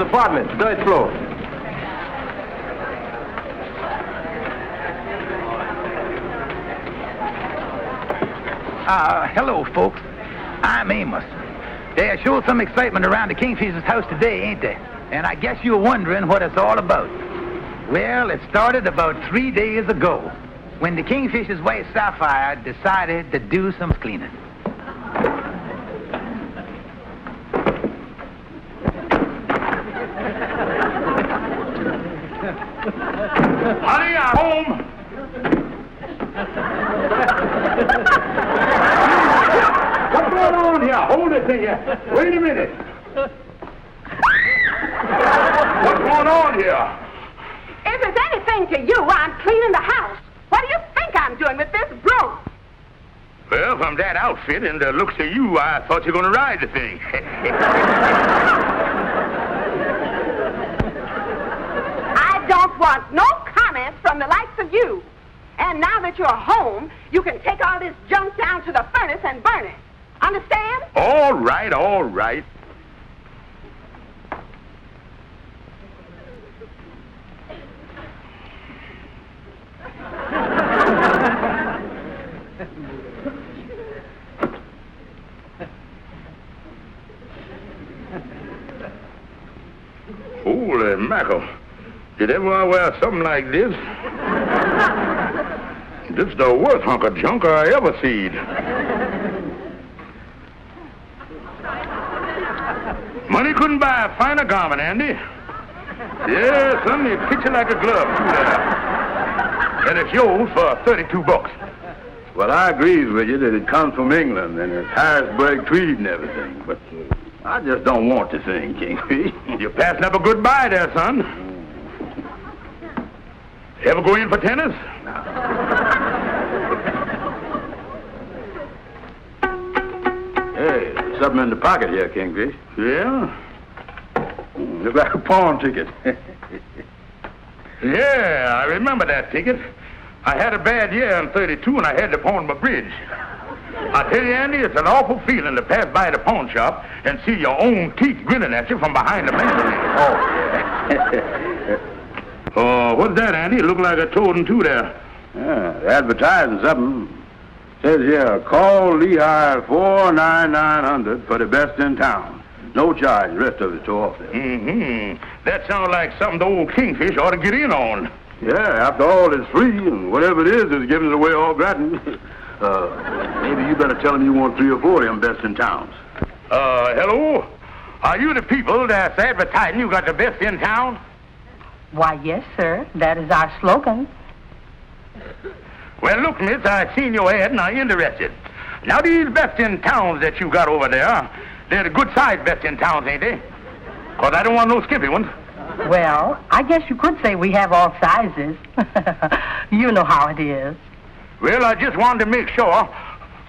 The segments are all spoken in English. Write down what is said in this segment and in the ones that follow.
apartment, third floor. Hello, folks. I'm Amos. There's sure some excitement around the Kingfisher's house today, ain't there? And I guess you're wondering what it's all about. Well, it started about 3 days ago when the Kingfisher's wife, Sapphire, decided to do some cleaning. Honey, I'm home. What's going on here? Hold it here. Wait a minute. What's going on here? If it's anything to you, I'm cleaning the house. What do you think I'm doing with this broom? Well, from that outfit and the looks of you, I thought you were going to ride the thing. I don't want no comments from the likes of you. And now that you're home, you can take all this junk down to the furnace and burn it. Understand? All right, all right. Holy mackerel. Did ever wear something like this? This is the worst hunk of junk I ever seen. Money couldn't buy a finer garment, Andy. Yeah, son, they fit you like a glove. And it's yours for $32. Well, I agrees with you that it comes from England and it's Harrisburg tweed and everything, but I just don't want the thing, Kingfish. You're passing up a good buy there, son. Ever go in for tennis? Hey, there's something in the pocket here, Kingfish. Yeah? Looks like a pawn ticket. Yeah, I remember that ticket. I had a bad year in 32 and I had to pawn my bridge. I tell you, Andy, it's an awful feeling to pass by the pawn shop and see your own teeth grinning at you from behind the mantel. Oh, what's that, Andy? It looked like a toad and two there. Yeah, advertising something. Says here, call Lehigh 49900 for the best in town. No charge, the rest of it's off there. Mm-hmm. That sounds like something the old Kingfish ought to get in on. Yeah, after all, it's free, and whatever it is giving it away all gratis. Maybe you better tell them you want 3 or 4 of them best in towns. Hello? Are you the people that's advertising you got the best in town? Why, yes, sir. That is our slogan. Well, look, miss, I seen your ad and I'm interested. Now, these best in towns that you got over there, they're the good-sized best in towns, ain't they? 'Cause I don't want no skimpy ones. Well, I guess you could say we have all sizes. You know how it is. Well, I just wanted to make sure.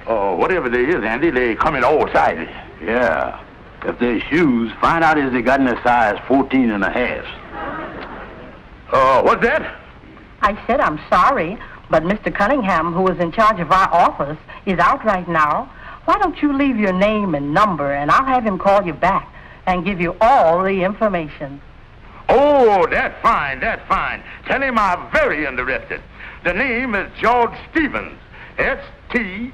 Whatever there is, Andy, they come in all sizes. Yeah. If there's shoes, find out if they got in a size 14 and a half. What's that? I said I'm sorry, but Mr. Cunningham, who is in charge of our office, is out right now. Why don't you leave your name and number, and I'll have him call you back and give you all the information. Oh, that's fine, that's fine. Tell him I'm very interested. The name is George Stevens, Steveens.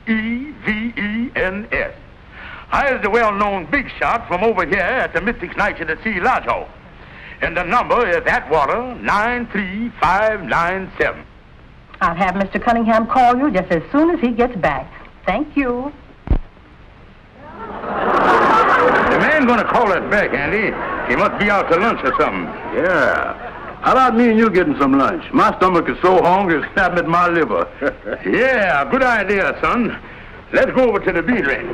I is the well-known big shot from over here at the Mystic Nights at the Sea Lodge Hall. And the number is Atwater 93597. I'll have Mr. Cunningham call you just as soon as he gets back. Thank you. The man gonna call us back, Andy. He must be out to lunch or something. Yeah. How about me and you getting some lunch? My stomach is so hungry it's snapping at my liver. Yeah, good idea, son. Let's go over to the beanery.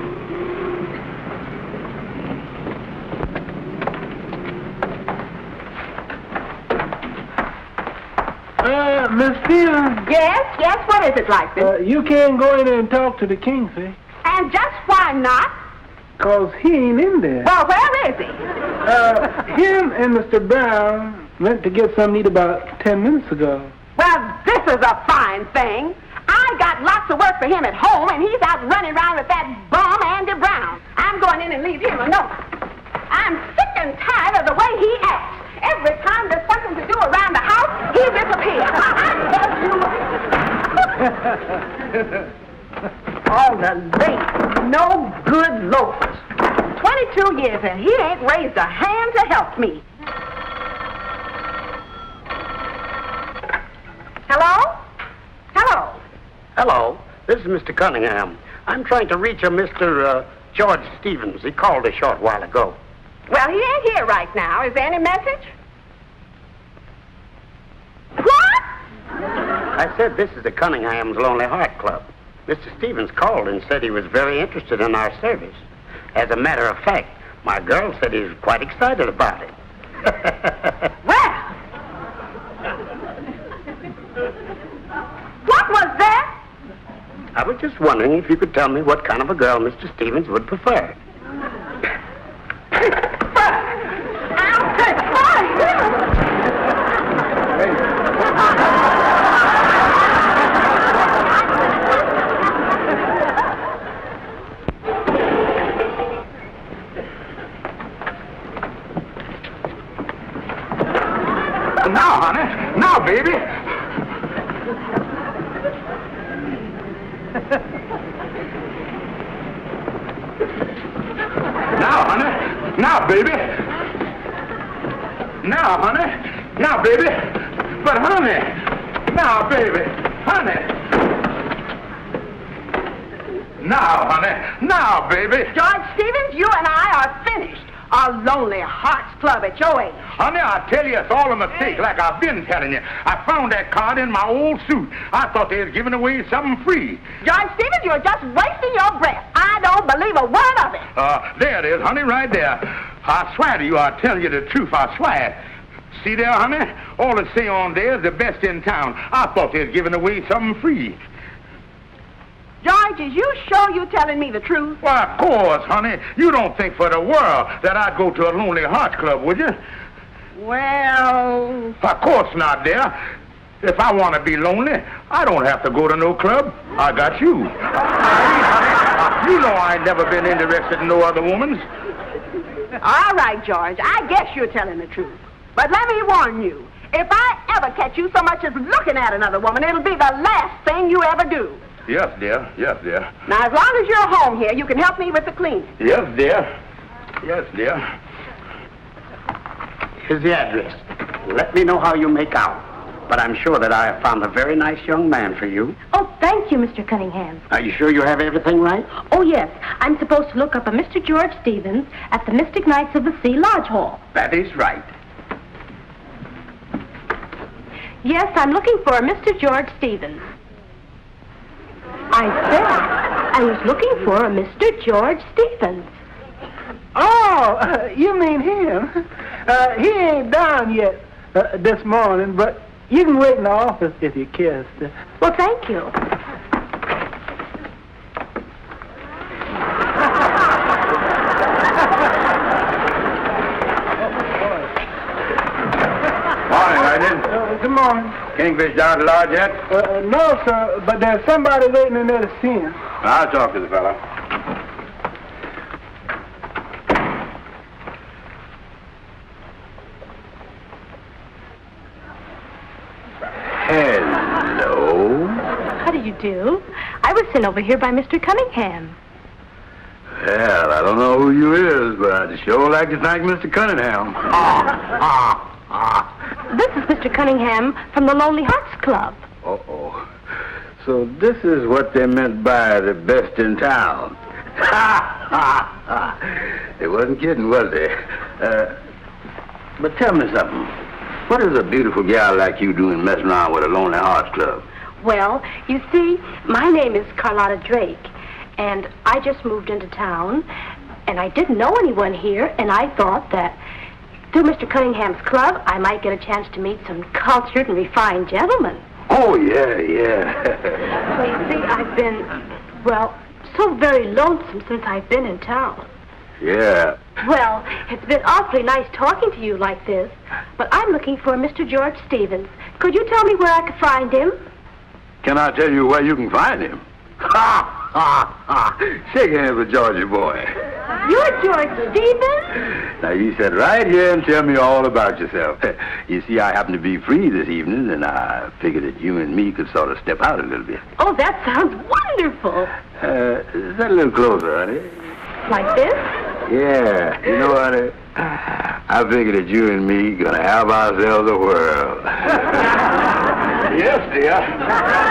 Miss Stevens. Yes, what is it like this? You can't go in there and talk to the Kingfish. And just why not? 'Cause he ain't in there. Well, where is he? Him and Mr. Brown went to get something to eat about 10 minutes ago. Well, this is a fine thing. I got lots of work for him at home, and he's out running around with that bum Andy Brown. I'm going in and leave him alone. I'm sick and tired of the way he acts. Every time there's something to do around the house, he disappears. All the late, no good loafers. 22 years and he ain't raised a hand to help me. Hello? Hello? Hello, this is Mr. Cunningham. I'm trying to reach a Mr. George Stevens. He called a short while ago. Well, he ain't here right now. Is there any message? What? I said this is the Cunningham's Lonely Heart Club. Mr. Stevens called and said he was very interested in our service. As a matter of fact, my girl said he was quite excited about it. Well, what was that? I was just wondering if you could tell me what kind of a girl Mr. Stevens would prefer. Now, honey. Now, baby. Now, honey. Now, baby. Now, honey. Now, baby. But, honey. Now, baby. Honey. Now, honey. Now, baby. George Stevens, you and I are finished. A Lonely Hearts Club at your age. Honey, I tell you, it's all a mistake, like I've been telling you. I found that card in my old suit. I thought they was giving away something free. George Stevens, you're just wasting your breath. I don't believe a word of it. There it is, honey, right there. I swear to you, I tell you the truth, I swear. See there, honey? All it say on there is the best in town. I thought they was giving away something free. George, is you sure you telling me the truth? Why, of course, honey. You don't think for the world that I'd go to a Lonely Hearts Club, would you? Well... Of course not, dear. If I want to be lonely, I don't have to go to no club. I got you. You know I ain't never been interested in no other woman's. All right, George, I guess you're telling the truth. But let me warn you, if I ever catch you so much as looking at another woman, it'll be the last thing you ever do. Yes, dear. Yes, dear. Now, as long as you're home here, you can help me with the cleaning. Yes, dear. Yes, dear. Here's the address. Let me know how you make out. But I'm sure that I have found a very nice young man for you. Oh, thank you, Mr. Cunningham. Are you sure you have everything right? Oh, yes. I'm supposed to look up a Mr. George Stevens at the Mystic Knights of the Sea Lodge Hall. That is right. Yes, I'm looking for a Mr. George Stevens. I said I was looking for a Mr. George Stevens. Oh, you mean him? He ain't down yet this morning, but you can wait in the office if you care. Well, thank you. Morning, Sergeant. Good morning. Kingfish down to lodge yet? No, sir, but there's somebody waiting in there to see him. I'll talk to the fellow. Hello. How do you do? I was sent over here by Mr. Cunningham. Well, I don't know who you is, but I'd sure like to thank Mr. Cunningham. This is Mr. Cunningham from the Lonely Hearts Club. Uh-oh. So this is what they meant by the best in town. They wasn't kidding, was they? But tell me something. What is a beautiful gal like you doing messing around with a Lonely Hearts Club? Well, you see, my name is Carlotta Drake, and I just moved into town, and I didn't know anyone here, and I thought that through Mr. Cunningham's club, I might get a chance to meet some cultured and refined gentlemen. Oh, yeah. Well, you see, I've been, well, so very lonesome since I've been in town. Yeah. Well, it's been awfully nice talking to you like this, but I'm looking for Mr. George Stevens. Could you tell me where I could find him? Can I tell you where you can find him? Shake hands with Georgie boy. You're George Stevens? Now, you sit right here and tell me all about yourself. You see, I happen to be free this evening, and I figured that you and me could sort of step out a little bit. Oh, that sounds wonderful. Sit a little closer, honey. Like this? Yeah, you know, honey, I figured that you and me gonna have ourselves a whirl. Yes, dear.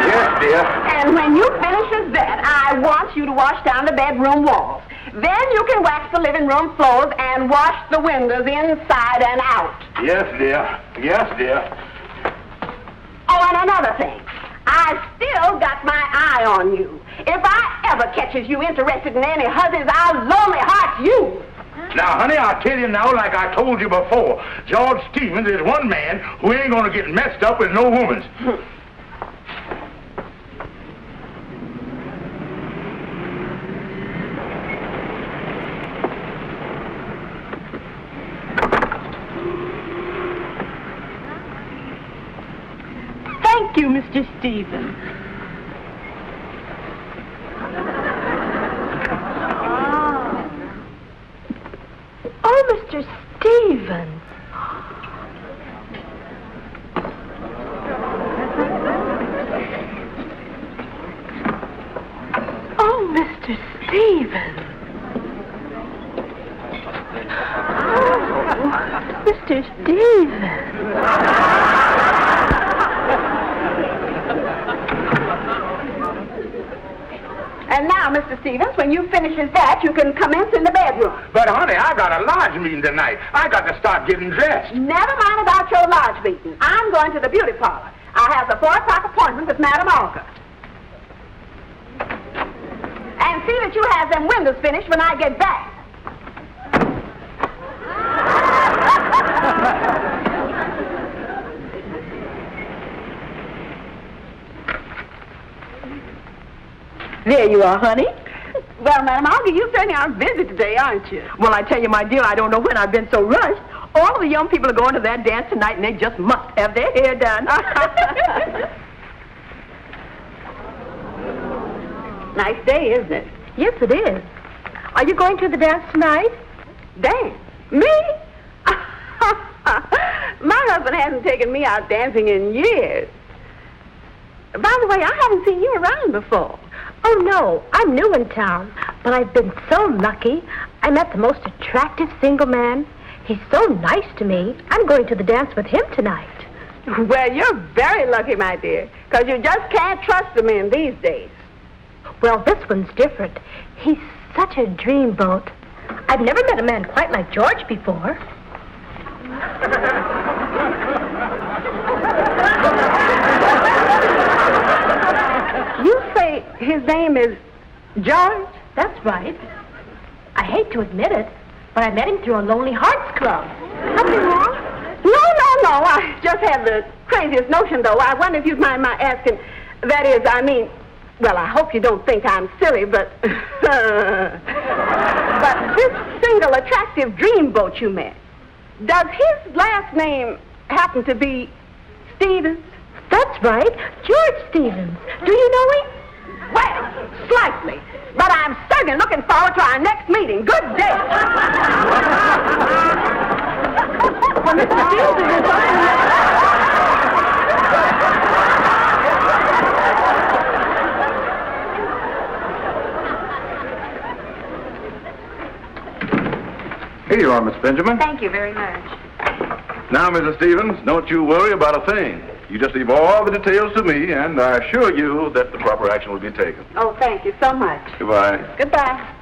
Yes, dear. And when you finish that, I want you to wash down the bedroom walls. Then you can wax the living room floors and wash the windows inside and out. Yes, dear. Yes, dear. Oh, and another thing. I still got my eye on you. If I ever catches you interested in any hussies, I'll lonely heart you. Now, honey, I'll tell you now, like I told you before, George Stevens is one man who ain't gonna get messed up with no woman. Thank you, Mr. Stevens. Oh, Mr. Stevens. Oh, Mr. Stevens. Oh, Mr. Stevens. And now, Mr. Stevens, when you finishes that, you can commence in the bedroom. But, honey, I got a lodge meeting tonight. I got to start getting dressed. Never mind about your lodge meeting. I'm going to the beauty parlor. I have the 4 o'clock appointment with Madam Olga. And see that you have them windows finished when I get back. There you are, honey. Well, Madam Olga, you certainly are busy today, aren't you? Well, I tell you, my dear, I don't know when I've been so rushed. All of the young people are going to that dance tonight, and they just must have their hair done. Nice day, isn't it? Yes, it is. Are you going to the dance tonight? Dance? Me? My husband hasn't taken me out dancing in years. By the way, I haven't seen you around before. Oh, no. I'm new in town, but I've been so lucky. I met the most attractive single man. He's so nice to me. I'm going to the dance with him tonight. Well, you're very lucky, my dear, because you just can't trust the men these days. Well, this one's different. He's such a dreamboat. I've never met a man quite like George before. You say his name is George? That's right. I hate to admit it, but I met him through a Lonely Hearts Club. Something wrong? No. I just have the craziest notion, though. I wonder if you'd mind my asking. That is, I mean, well, I hope you don't think I'm silly, but... but this single attractive dreamboat you met, does his last name happen to be Stevens? That's right. George Stevens. Do you know him? Well, slightly. But I'm certainly looking forward to our next meeting. Good day. Well, Mr. Stevens is Here you are, Miss Benjamin. Thank you very much. Now, Mrs. Stevens, don't you worry about a thing. You just leave all the details to me, and I assure you that the proper action will be taken. Oh, thank you so much. Goodbye. Goodbye.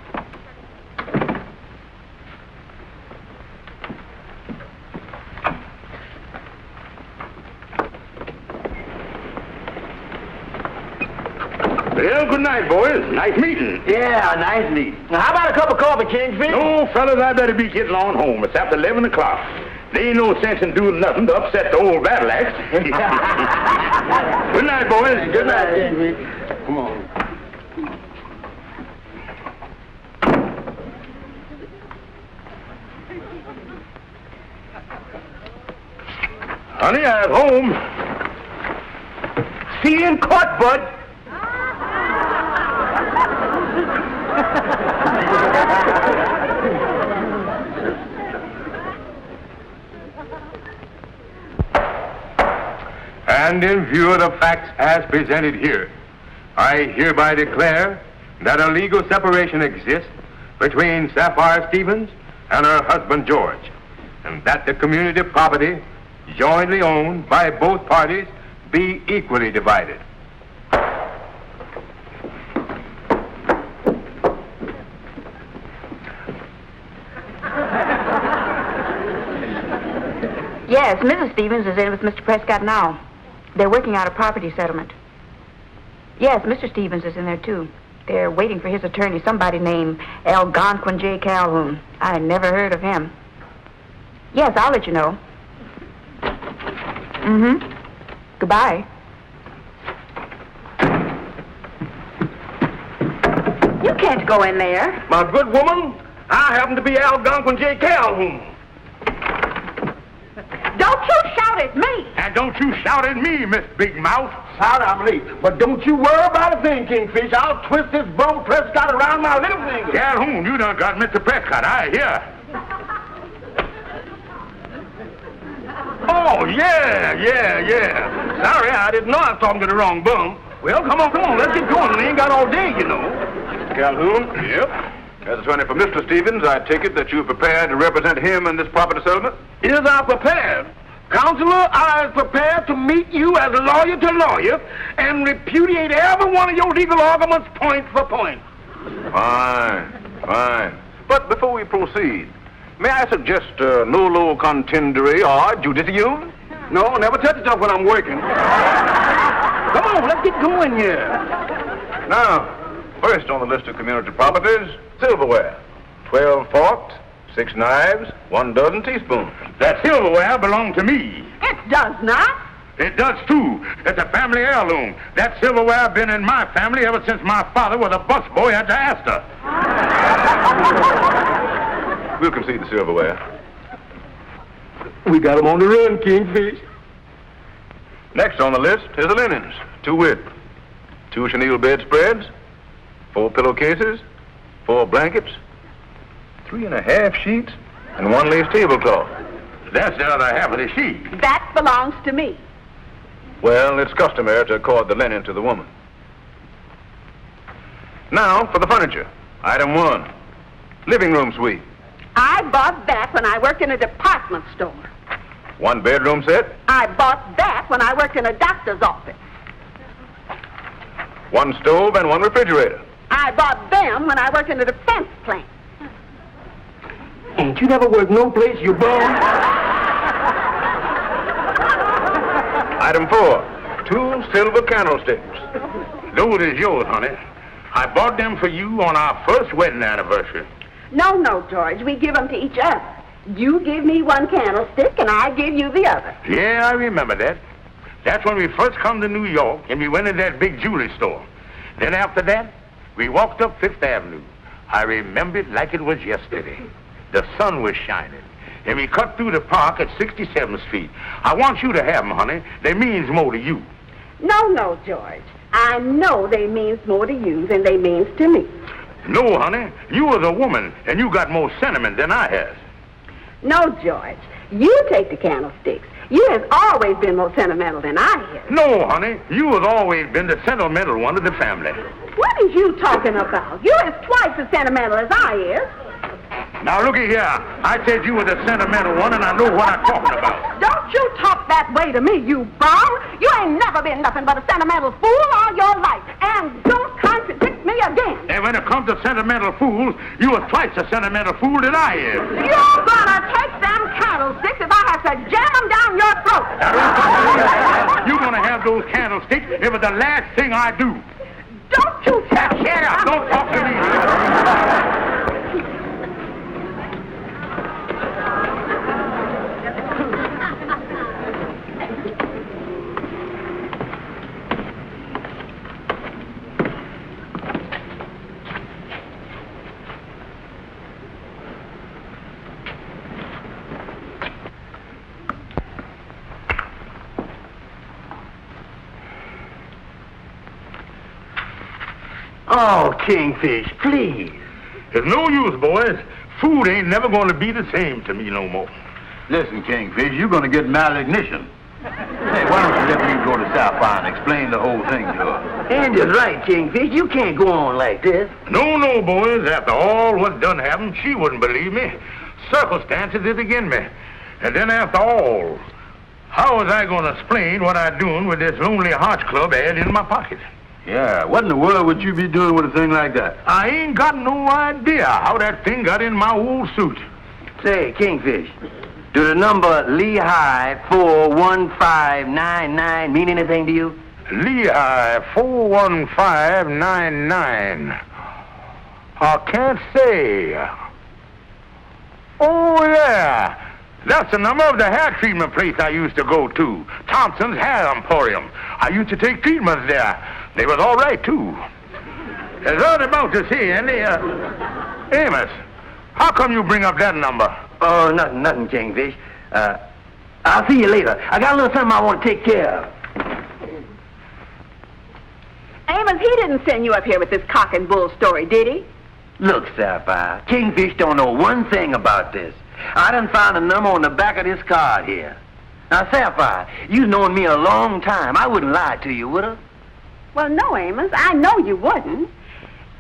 Well, good night, boys. Nice meeting. Yeah, nice meeting. Now, how about a cup of coffee, Kingfish? No, fellas, I better be getting on home. It's after 11 o'clock. There ain't no sense in doing nothing to upset the old battle axe. Good night, boys. Good night, Kingfish. Come on. Honey, I'm home. See you in court, bud. And in view of the facts as presented here, I hereby declare that a legal separation exists between Sapphire Stevens and her husband George, and that the community property jointly owned by both parties be equally divided. Yes, Mrs. Stevens is in with Mr. Prescott now. They're working out a property settlement. Yes, Mr. Stevens is in there, too. They're waiting for his attorney, somebody named Algonquin J. Calhoun. I never heard of him. Yes, I'll let you know. Goodbye. You can't go in there. My good woman, I happen to be Algonquin J. Calhoun. Don't you shout at me! And don't you shout at me, Miss Big Mouth. Sorry I'm late, but don't you worry about a thing, Kingfish. I'll twist this bum Prescott around my little finger. Calhoun, you done got Mr. Prescott, I hear. Oh, yeah. Sorry, I didn't know I was talking to the wrong bum. Well, come on, let's get going. We ain't got all day, you know. Calhoun? Yep. As attorney for Mr. Stevens, I take it that you're prepared to represent him in this property settlement? Is I prepared? Counselor, I am prepared to meet you as lawyer to lawyer and repudiate every one of your legal arguments point for point. Fine. But before we proceed, may I suggest nolo contendere or judicium? No, never touch stuff when I'm working. Come on, let's get going here. Now, first on the list of community properties, silverware. 12 forks, 6 knives, 1 dozen teaspoons. That silverware belonged to me. It does not. It does, too. It's a family heirloom. That silverware been in my family ever since my father was a busboy at the Astor. We'll concede the silverware. We got him on the run, Kingfish. Next on the list is the linens. 2 width, 2 chenille bedspreads, 4 pillowcases, 4 blankets, 3½ sheets, and 1 lace tablecloth. That's the other half of the sheet. That belongs to me. Well, it's customary to accord the linen to the woman. Now for the furniture. Item 1, living room suite. I bought that when I worked in a department store. 1 bedroom set, I bought that when I worked in a doctor's office. 1 stove and 1 refrigerator. I bought them when I worked in a defense plant. Ain't you never worked no place, you bum? Item 4, 2 silver candlesticks. Those is yours, honey. I bought them for you on our first wedding anniversary. No, George. We give them to each other. You give me 1 candlestick, and I give you the other. Yeah, I remember that. That's when we first come to New York, and we went in that big jewelry store. Then after that, we walked up 5th Avenue. I remember it like it was yesterday. The sun was shining, and we cut through the park at 67th Street. I want you to have them, honey. They means more to you. No, George. I know they means more to you than they means to me. No, honey. You was a woman, and you got more sentiment than I has. No, George. You take the candlesticks. You has always been more sentimental than I have. No, honey. You has always been the sentimental one of the family. What is you talking about? You is twice as sentimental as I is. Now, looky here. I said you were the sentimental one, and I know what I'm talking about. Don't you talk that way to me, you bum. You ain't never been nothing but a sentimental fool all your life. And don't contradict me again. And when it comes to sentimental fools, you are twice a sentimental fool that I am. You're gonna take them candlesticks if I have to jam them down your throat. You're gonna have those candlesticks if it's the last thing I do. Don't you tell me. Shut up. Don't talk to me. Oh, Kingfish, please. It's no use, boys. Food ain't never going to be the same to me no more. Listen, Kingfish, you're going to get malignition. Hey, why don't you let me go to Sapphire and explain the whole thing to her. Andy's right, Kingfish. You can't go on like this. No, boys. After all what's done happened, she wouldn't believe me. Circumstances is against me. And then after all, how was I going to explain what I'm doing with this Lonely Hearts Club ad in my pocket? Yeah, what in the world would you be doing with a thing like that? I ain't got no idea how that thing got in my old suit. Say, Kingfish, do the number Lehigh 41599 mean anything to you? Lehigh 41599. I can't say. Oh, yeah. That's the number of the hair treatment place I used to go to. Thompson's Hair Emporium. I used to take treatments there. They was all right, too. As I was about to say, Andy, Amos, how come you bring up that number? Oh, nothing, Kingfish. I'll see you later. I got a little something I want to take care of. Amos, he didn't send you up here with this cock and bull story, did he? Look, Sapphire, Kingfish don't know one thing about this. I done found a number on the back of this card here. Now, Sapphire, you've known me a long time. I wouldn't lie to you, would I? Well, no, Amos, I know you wouldn't.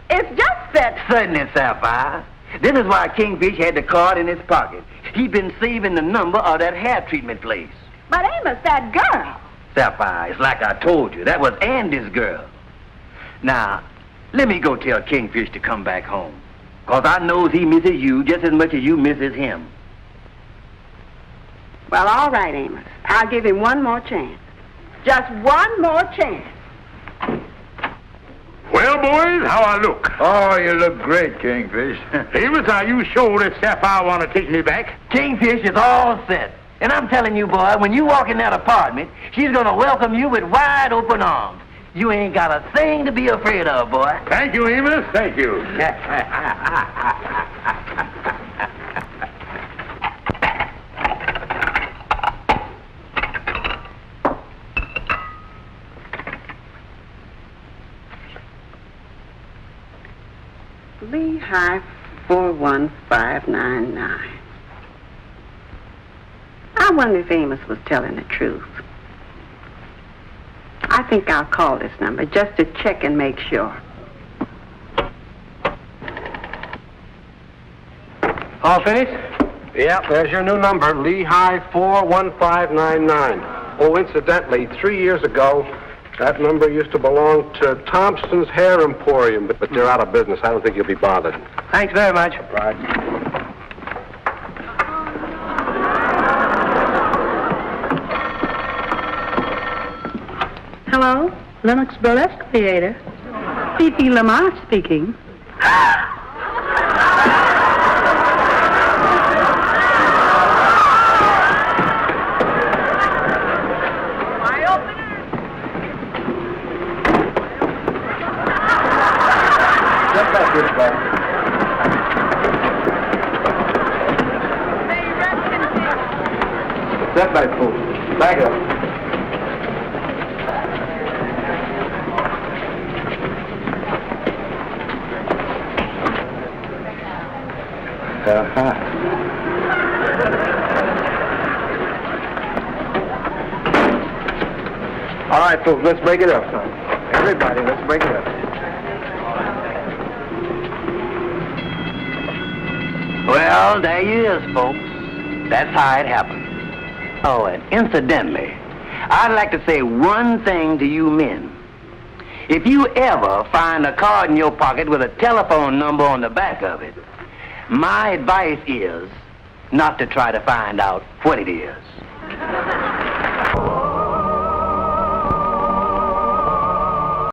It's just that... Certainly, Sapphire. This is why Kingfish had the card in his pocket. He'd been saving the number of that hair treatment place. But, Amos, that girl... Sapphire, it's like I told you. That was Andy's girl. Now, let me go tell Kingfish to come back home. 'Cause I knows he misses you just as much as you misses him. Well, all right, Amos. I'll give him one more chance. Just one more chance. Well, boys, how I look? Oh, you look great, Kingfish. Amos, are you sure that Sapphire want to take me back? Kingfish is all set. And I'm telling you, boy, when you walk in that apartment, she's going to welcome you with wide open arms. You ain't got a thing to be afraid of, boy. Thank you, Amos. Thank you. Lehigh 41599. I wonder if Amos was telling the truth. I think I'll call this number just to check and make sure. All finished? Yeah, there's your new number, Lehigh 41599. Oh, incidentally, 3 years ago, that number used to belong to Thompson's Hair Emporium, but they're out of business. I don't think you'll be bothered. Thanks very much. Right. Hello, Lennox Burlesque Theater. Fifi Lamar speaking. Step back, folks. Back up. All right, folks, let's break it up, son. Everybody, let's break it up. Well, there you is, folks. That's how it happened. Oh, and incidentally, I'd like to say one thing to you men. If you ever find a card in your pocket with a telephone number on the back of it, my advice is not to try to find out what it is.